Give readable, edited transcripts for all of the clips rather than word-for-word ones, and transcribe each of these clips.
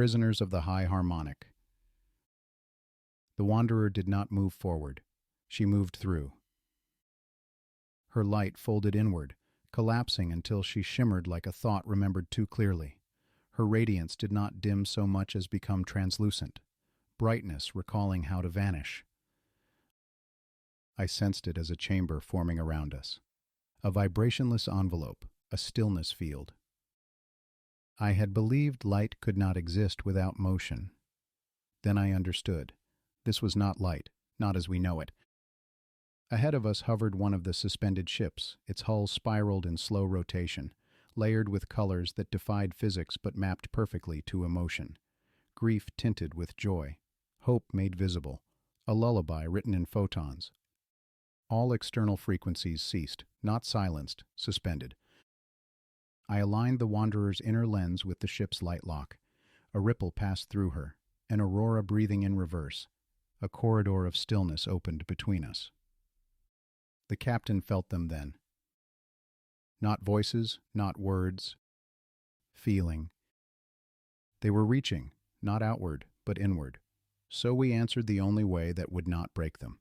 prisoners of the high harmonic. The wanderer did not move forward. She moved through. Her light folded inward, collapsing until she shimmered like a thought remembered too clearly. Her radiance did not dim so much as become translucent, brightness recalling how to vanish. I sensed it as a chamber forming around us, a vibrationless envelope, a stillness field. I had believed light could not exist without motion. Then I understood. This was not light, not as we know it. Ahead of us hovered one of the suspended ships, its hull spiraled in slow rotation, layered with colors that defied physics but mapped perfectly to emotion. Grief tinted with joy, hope made visible, a lullaby written in photons. All external frequencies ceased, not silenced, suspended. I aligned the wanderer's inner lens with the ship's light lock. A ripple passed through her, an aurora breathing in reverse. A corridor of stillness opened between us. The captain felt them then. Not voices, not words. Feeling. They were reaching, not outward, but inward. So we answered the only way that would not break them.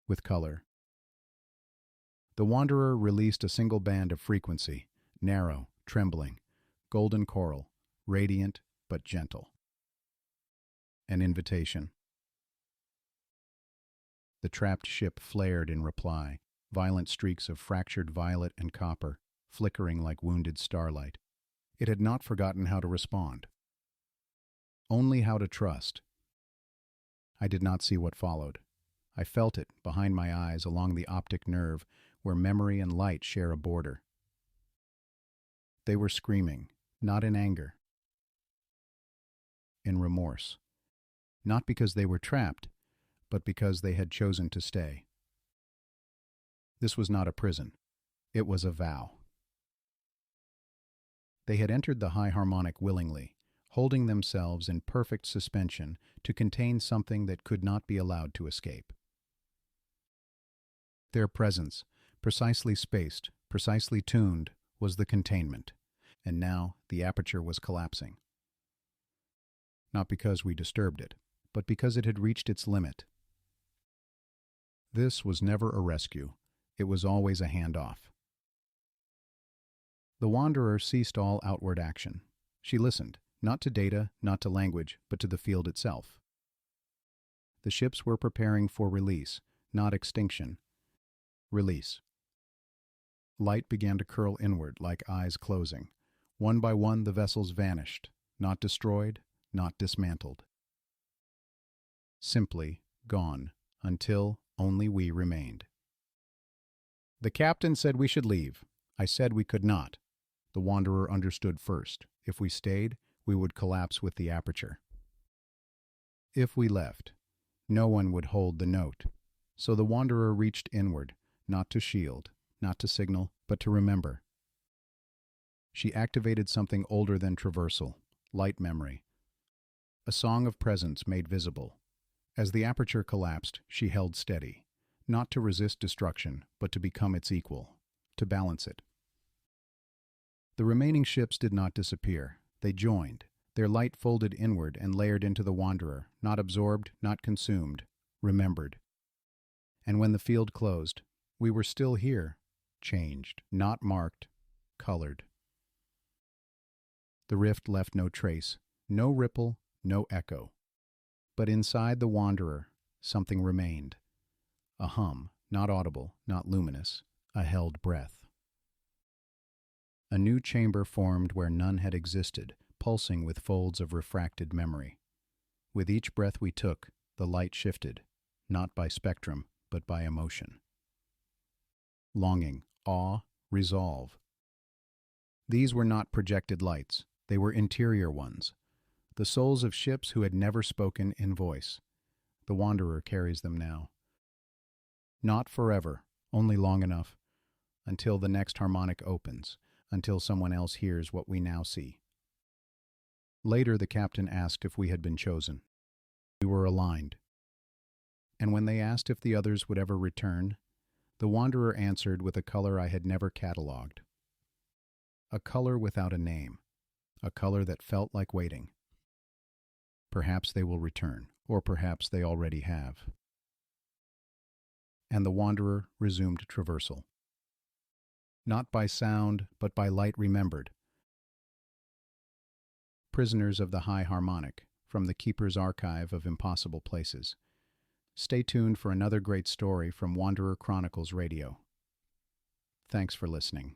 With color. The wanderer released a single band of frequency, narrow, trembling, golden coral, radiant but gentle. An invitation. The trapped ship flared in reply, violent streaks of fractured violet and copper, flickering like wounded starlight. It had not forgotten how to respond. Only how to trust. I did not see what followed. I felt it behind my eyes along the optic nerve where memory and light share a border. They were screaming, not in anger, in remorse. Not because they were trapped, but because they had chosen to stay. This was not a prison. It was a vow. They had entered the high harmonic willingly, holding themselves in perfect suspension to contain something that could not be allowed to escape. Their presence, precisely spaced, precisely tuned, was the containment, and now the aperture was collapsing. Not because we disturbed it, but because it had reached its limit. This was never a rescue. It was always a handoff. The wanderer ceased all outward action. She listened, not to data, not to language, but to the field itself. The ships were preparing for release, not extinction. Release. Light began to curl inward like eyes closing. One by one the vessels vanished, not destroyed, not dismantled. Simply gone, until only we remained. The captain said we should leave. I said we could not. The wanderer understood first. If we stayed, we would collapse with the aperture. If we left, no one would hold the note. So the wanderer reached inward, not to shield, not to signal, but to remember. She activated something older than traversal, light memory. A song of presence made visible. As the aperture collapsed, she held steady, not to resist destruction, but to become its equal, to balance it. The remaining ships did not disappear. They joined, their light folded inward and layered into the wanderer, not absorbed, not consumed, remembered. And when the field closed, we were still here, changed, not marked, colored. The rift left no trace, no ripple, no echo. But inside the wanderer, something remained. A hum, not audible, not luminous, a held breath. A new chamber formed where none had existed, pulsing with folds of refracted memory. With each breath we took, the light shifted, not by spectrum, but by emotion. Longing, awe, resolve. These were not projected lights, they were interior ones. The souls of ships who had never spoken in voice. The wanderer carries them now. Not forever, only long enough, until the next harmonic opens, until someone else hears what we now see. Later the captain asked if we had been chosen. We were aligned. And when they asked if the others would ever return, the wanderer answered with a color I had never catalogued. A color without a name. a color that felt like waiting. Perhaps they will return, or perhaps they already have. And the wanderer resumed traversal. Not by sound, but by light remembered. Prisoners of the High Harmonic, from the Keeper's Archive of Impossible Places. Stay tuned for another great story from Wanderer Chronicles Radio. Thanks for listening.